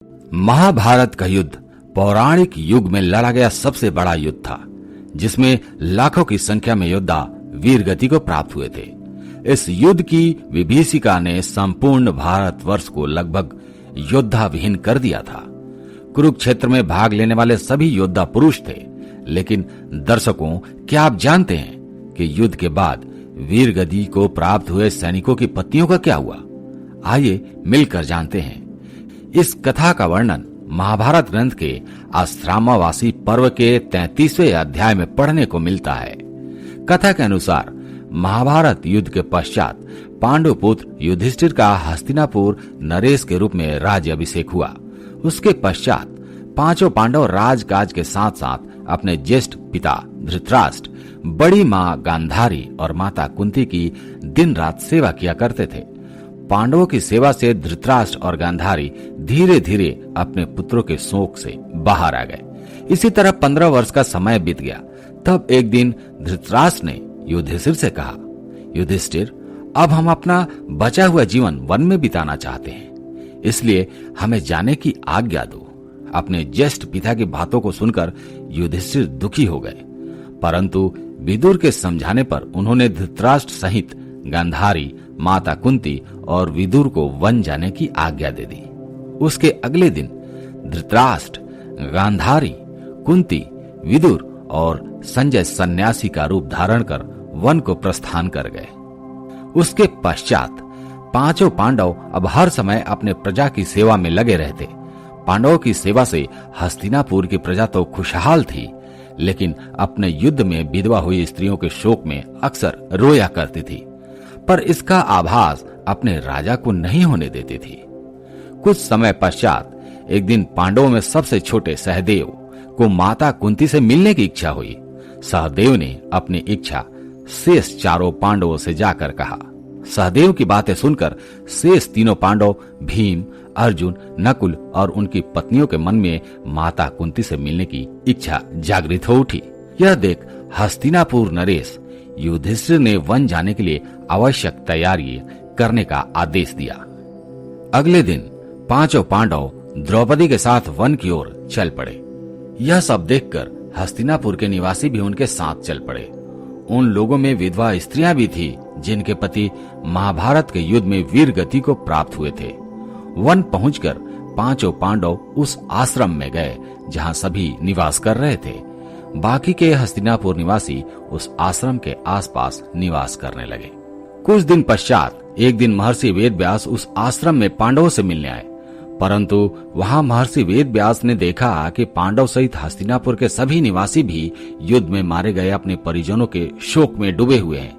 महाभारत का युद्ध पौराणिक युग में लड़ा गया सबसे बड़ा युद्ध था, जिसमें लाखों की संख्या में योद्धा वीर गति को प्राप्त हुए थे। इस युद्ध की विभीषिका ने संपूर्ण भारतवर्ष को लगभग योद्धा विहीन कर दिया था। कुरुक्षेत्र में भाग लेने वाले सभी योद्धा पुरुष थे, लेकिन दर्शकों, क्या आप जानते हैं कि युद्ध के बाद वीर गति को प्राप्त हुए सैनिकों की पत्नियों का क्या हुआ? आइए मिलकर जानते हैं। इस कथा का वर्णन महाभारत ग्रंथ के आश्रमावासी पर्व के 33वें अध्याय में पढ़ने को मिलता है। कथा के अनुसार महाभारत युद्ध के पश्चात पांडु पुत्र युधिष्ठिर का हस्तिनापुर नरेश के रूप में राज्य अभिषेक हुआ। उसके पश्चात पांचों पांडव राजकाज के साथ साथ अपने ज्येष्ठ पिता धृतराष्ट्र, बड़ी मां गांधारी और माता कुंती की दिन रात सेवा किया करते थे। पांडवों की सेवा से धृतराष्ट्र और गांधारी धीरे धीरे अपने पुत्रों के शोक से बाहर आ गए। इसी तरह 15 वर्ष का समय बीत गया। तब एक दिन धृतराष्ट्र ने युधिष्ठिर से कहा, युधिष्ठिर, अब हम अपना बचा हुआ जीवन वन में बिताना चाहते हैं, इसलिए हमें जाने की आज्ञा दो। अपने ज्येष्ठ पिता की बातों को सुनकर युधिष्ठिर दुखी हो गए, परंतु विदुर के समझाने पर उन्होंने धृतराष्ट्र सहित गांधारी, माता कुंती और विदुर को वन जाने की आज्ञा दे दी। उसके अगले दिन धृतराष्ट्र, गांधारी, कुंती, विदुर और संजय सन्यासी का रूप धारण कर वन को प्रस्थान कर गए। उसके पश्चात पांचों पांडव अब हर समय अपने प्रजा की सेवा में लगे रहते। पांडवों की सेवा से हस्तिनापुर की प्रजा तो खुशहाल थी, लेकिन अपने युद्ध में विधवा हुई स्त्रियों के शोक में अक्सर रोया करती थी, पर इसका आभास अपने राजा को नहीं होने देती थी। कुछ समय पश्चात एक दिन पांडवों में सबसे छोटे सहदेव को माता कुंती से मिलने की इच्छा हुई। सहदेव ने अपनी इच्छा शेष चारों पांडवों से जाकर कहा। सहदेव की बातें सुनकर शेष तीनों पांडव भीम, अर्जुन, नकुल और उनकी पत्नियों के मन में माता कुंती से मिलने की इच्छा जागृत हो उठी। यह देख हस्तिनापुर नरेश युधिष्ठिर ने वन जाने के लिए आवश्यक तैयारी करने का आदेश दिया। अगले दिन पांचों पांडव द्रौपदी के साथ वन की ओर चल पड़े। यह सब देखकर हस्तिनापुर के निवासी भी उनके साथ चल पड़े। उन लोगों में विधवा स्त्रियां भी थी, जिनके पति महाभारत के युद्ध में वीर गति को प्राप्त हुए थे। वन पहुंचकर पांचों पांडव उस आश्रम में गए जहां सभी निवास कर रहे थे। बाकी के हस्तिनापुर निवासी उस आश्रम के आसपास निवास करने लगे। कुछ दिन पश्चात एक दिन महर्षि वेदव्यास उस आश्रम में पांडवों से मिलने आए, परंतु वहां महर्षि वेदव्यास ने देखा कि पांडव सहित हस्तिनापुर के सभी निवासी भी युद्ध में मारे गए अपने परिजनों के शोक में डूबे हुए हैं।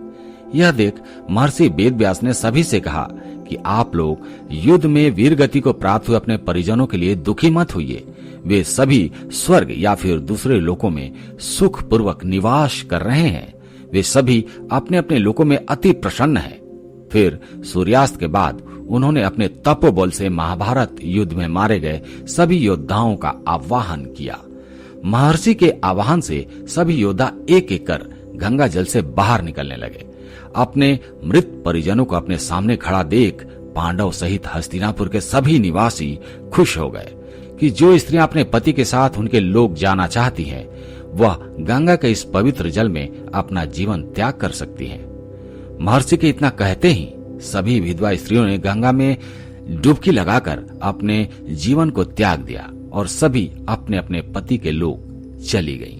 यह देख महर्षि वेदव्यास ने सभी से कहा कि आप लोग युद्ध में वीर गति को प्राप्त हुए अपने परिजनों के लिए दुखी मत होइए। वे सभी स्वर्ग या फिर दूसरे लोकों में सुख पूर्वक निवास कर रहे हैं। वे सभी अपने अपने लोकों में अति प्रसन्न हैं। फिर सूर्यास्त के बाद उन्होंने अपने तपोबल से महाभारत युद्ध में मारे गए सभी योद्धाओं का आवाहन किया। महर्षि के आवाहन से सभी योद्धा एक एक कर गंगा जल से बाहर निकलने लगे। अपने मृत परिजनों को अपने सामने खड़ा देख पांडव सहित हस्तिनापुर के सभी निवासी खुश हो गए कि जो स्त्रियां अपने पति के साथ उनके लोग जाना चाहती हैं, वह गंगा के इस पवित्र जल में अपना जीवन त्याग कर सकती हैं। महर्षि के इतना कहते ही सभी विधवा स्त्रियों ने गंगा में डुबकी लगाकर अपने जीवन को त्याग दिया और सभी अपने अपने पति के लोग चली गईं।